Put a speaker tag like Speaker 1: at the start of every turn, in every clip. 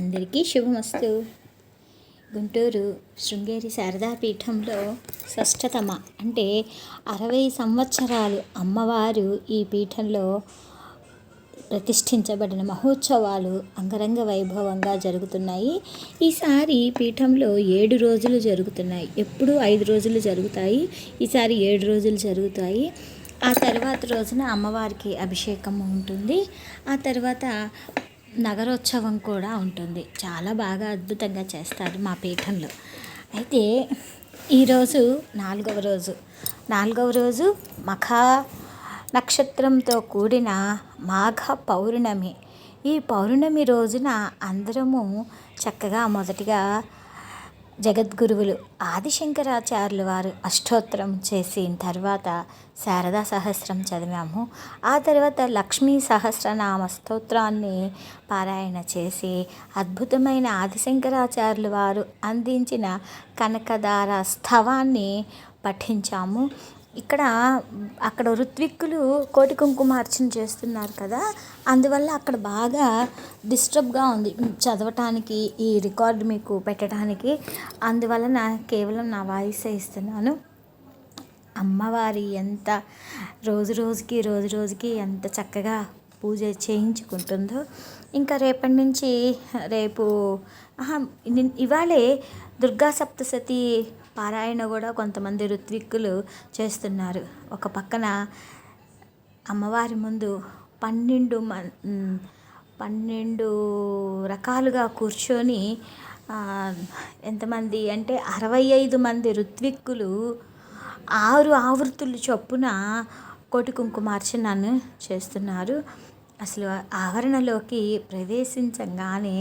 Speaker 1: అందరికీ శుభమస్తు. గుంటూరు శృంగేరి శారదా పీఠంలో షష్ఠతమ అంటే 60 సంవత్సరాలు అమ్మవారు ఈ పీఠంలో ప్రతిష్ఠించబడిన మహోత్సవాలు అంగరంగ వైభవంగా జరుగుతున్నాయి. ఈసారి పీఠంలో 7 రోజులు జరుగుతున్నాయి. ఎప్పుడూ 5 రోజులు జరుగుతాయి, ఈసారి 7 రోజులు జరుగుతాయి. ఆ తర్వాత రోజున అమ్మవారికి అభిషేకం ఉంటుంది. ఆ తర్వాత నగరోత్సవం కూడా ఉంటుంది. చాలా బాగా అద్భుతంగా చేస్తారు మా పీఠంలో. అయితే ఈరోజు నాలుగవ రోజు మఖా నక్షత్రంతో కూడిన మాఘ పౌర్ణమి. ఈ పౌర్ణమి రోజున అందరము చక్కగా మొదటిగా జగద్గురువులు ఆదిశంకరాచార్యులు వారు అష్టోత్తరం చేసిన తర్వాత శారదా సహస్రం చదివాము. ఆ తర్వాత లక్ష్మీ సహస్రనామ స్తోత్రాన్ని పారాయణ చేసి అద్భుతమైన ఆదిశంకరాచార్యులు వారు అందించిన కనకదార స్థవాన్ని పఠించాము. అక్కడ ఋత్విక్కులు కోటి కుంకుమార్చన చేస్తున్నారు కదా, అందువల్ల అక్కడ బాగా డిస్టర్బ్గా ఉంది చదవటానికి, ఈ రికార్డు మీకు పెట్టడానికి. అందువలన కేవలం నా వాయిసే ఇస్తున్నాను. అమ్మవారి ఎంత రోజు రోజుకి ఎంత చక్కగా పూజ చేయించుకుంటుందో. ఇంకా రేపటి నుంచి ఇవాళే దుర్గా సప్తశతి పారాయణ కూడా కొంతమంది ఋత్విక్కులు చేస్తున్నారు. ఒక పక్కన అమ్మవారి ముందు 12 రకాలుగా కూర్చొని ఎంతమంది అంటే 65 మంది ఋత్విక్కులు 6 ఆవృత్తులు చొప్పున కోటి కుంకుమార్చనను చేస్తున్నారు. అసలు ఆవరణలోకి ప్రవేశించగానే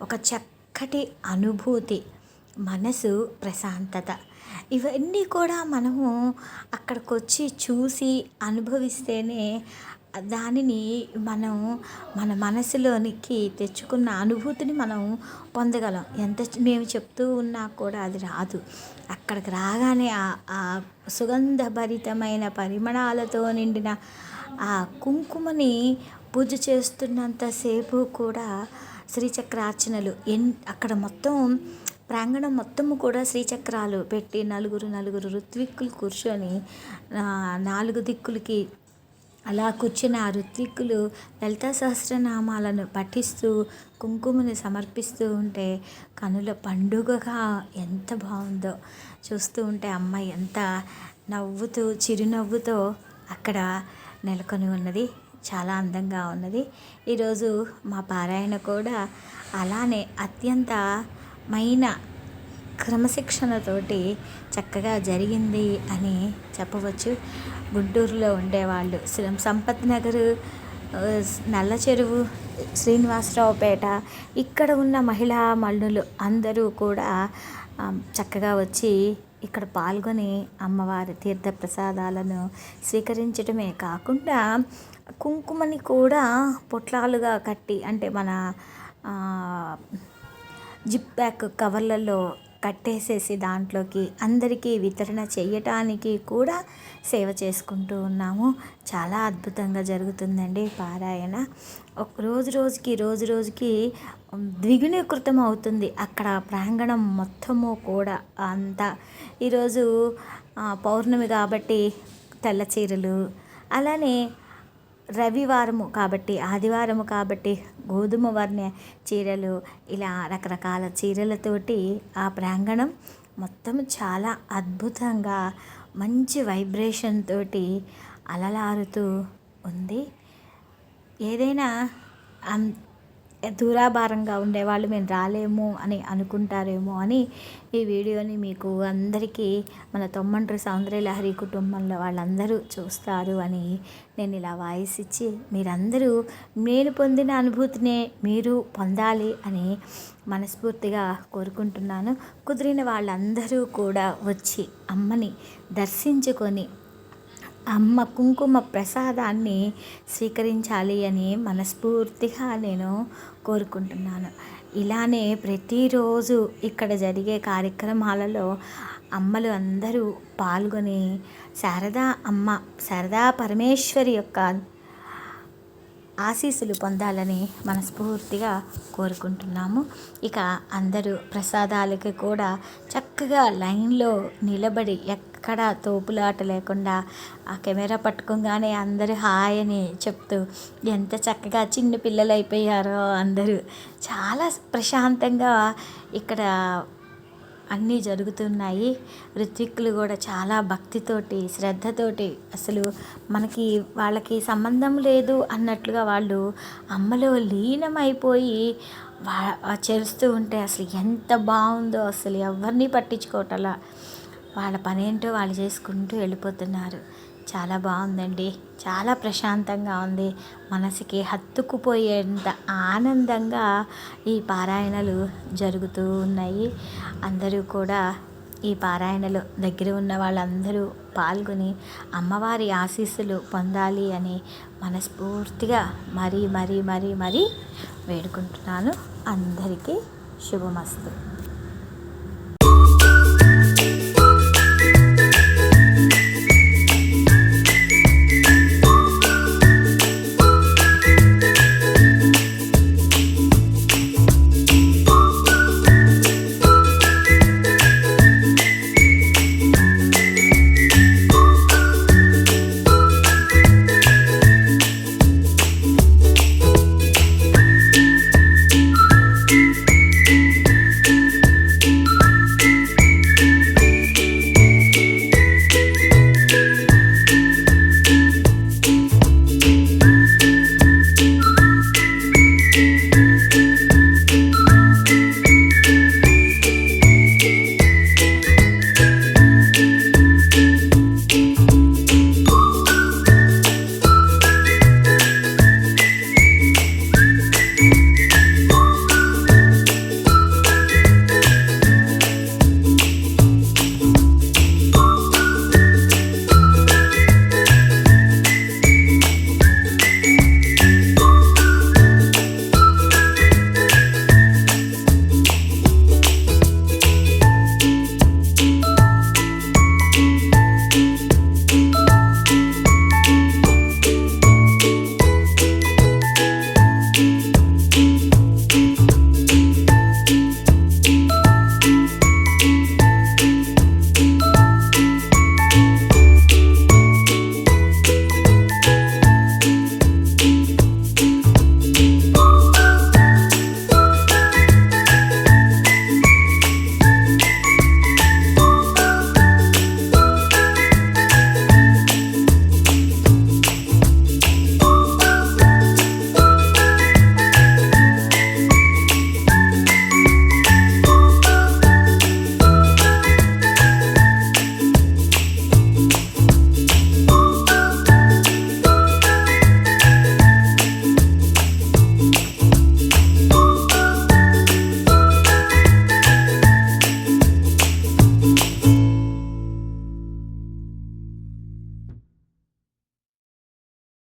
Speaker 1: ఒక చక్కటి అనుభూతి, మనసు ప్రశాంతత, ఇవన్నీ కూడా మనము అక్కడికి వచ్చి చూసి అనుభవిస్తేనే దానిని మనం మన మనసులోనికి తెచ్చుకున్న అనుభూతిని మనం పొందగలం. ఎంత మేము చెప్తూ ఉన్నా కూడా అది రాదు. అక్కడికి రాగానే ఆ సుగంధభరితమైన పరిమళాలతో నిండిన ఆ కుంకుమని పూజ చేస్తున్నంతసేపు కూడా శ్రీచక్రార్చనలు అక్కడ మొత్తం ప్రాంగణం మొత్తము కూడా శ్రీచక్రాలు పెట్టి నలుగురు ఋత్విక్కులు కూర్చొని 4 దిక్కులకి అలా కూర్చుని ఆ ఋత్విక్కులు లలితా సహస్రనామాలను పఠిస్తూ కుంకుమని సమర్పిస్తూ ఉంటే కనుల పండుగగా ఎంత బాగుందో చూస్తూ ఉంటే అమ్మ ఎంత చిరునవ్వుతో అక్కడ నెలకొని ఉన్నది. చాలా అందంగా ఉన్నది. ఈరోజు మా పారాయణ కూడా అలానే అత్యంతమైన క్రమశిక్షణతోటి చక్కగా జరిగింది అని చెప్పవచ్చు. గుంటూరులో ఉండేవాళ్ళు సంపత్ నగర్, నల్ల చెరువు, శ్రీనివాసరావుపేట ఇక్కడ ఉన్న మహిళా మల్లులు అందరూ కూడా చక్కగా వచ్చి ఇక్కడ పాల్గొని అమ్మవారి తీర్థ ప్రసాదాలను స్వీకరించడమే కాకుండా కుంకుమని కూడా పొట్లాలుగా కట్టి, అంటే మన జిప్ బ్యాక్ కవర్లలో కట్టేసేసి దాంట్లోకి అందరికీ వితరణ చేయటానికి కూడా సేవ చేసుకుంటూ ఉన్నాము. చాలా అద్భుతంగా జరుగుతుందండి పారాయణ. రోజు రోజుకి ద్విగుణీకృతం అవుతుంది అక్కడ ప్రాంగణం మొత్తము కూడా అంతా. ఈరోజు పౌర్ణమి కాబట్టి తెల్ల చీరలు, అలానే రవివారము కాబట్టి ఆదివారము కాబట్టి గోధుమ వర్ణ చీరలు, ఇలా రకరకాల చీరలతోటి ఆ ప్రాంగణం మొత్తం చాలా అద్భుతంగా మంచి వైబ్రేషన్ తోటి అలలారుతూ ఉంది. ఏదైనా దూరాభారంగా ఉండేవాళ్ళు మేము రాలేము అని అనుకుంటారేమో అని ఈ వీడియోని మీకు అందరికీ మన తొమ్మండ్రి సౌందర్యలహరి కుటుంబంలో వాళ్ళందరూ చూస్తారు అని నేను ఇలా వాయిస్ ఇచ్చి మీరందరూ నేను పొందిన అనుభూతినే మీరు పొందాలి అని మనస్ఫూర్తిగా కోరుకుంటున్నాను. కుదిరిన వాళ్ళందరూ కూడా వచ్చి అమ్మని దర్శించుకొని అమ్మ కుంకుమ ప్రసాదాన్ని స్వీకరించాలి అని మనస్ఫూర్తిగా నేను కోరుకుంటున్నాను. ఇలానే ప్రతిరోజు ఇక్కడ జరిగే కార్యక్రమాలలో అమ్మలు అందరూ పాల్గొని శారదా పరమేశ్వరి యొక్క ఆశీస్సులు పొందాలని మనస్ఫూర్తిగా కోరుకుంటున్నాము. ఇక అందరూ ప్రసాదాలకి కూడా చక్కగా లైన్లో నిలబడి ఎక్కడ తోపులాట లేకుండా ఆ కెమెరా పట్టుకోగానే అందరూ హాయ్ అని చెప్తూ ఎంత చక్కగా చిన్న పిల్లలు అయిపోయారో అందరూ. చాలా ప్రశాంతంగా ఇక్కడ అన్నీ జరుగుతున్నాయి. ఋత్విక్కులు కూడా చాలా భక్తితోటి శ్రద్ధతోటి అసలు మనకి వాళ్ళకి సంబంధం లేదు అన్నట్లుగా వాళ్ళు అమ్మలో లీనమైపోయి చేస్తూ ఉంటే అసలు ఎంత బాగుందో. అసలు ఎవరిని పట్టించుకోవటంలా వాళ్ళ పనేంటో వాళ్ళు చేసుకుంటూ వెళ్ళిపోతున్నారు. చాలా బాగుందండి. చాలా ప్రశాంతంగా ఉంది. మనసుకి హత్తుకుపోయేంత ఆనందంగా ఈ పారాయణలు జరుగుతూ ఉన్నాయి. అందరూ కూడా ఈ పారాయణలో దగ్గర ఉన్న వాళ్ళందరూ పాల్గొని అమ్మవారి ఆశీస్సులు పొందాలి అని మనస్ఫూర్తిగా మరీ వేడుకుంటున్నాను. అందరికీ శుభమస్తు.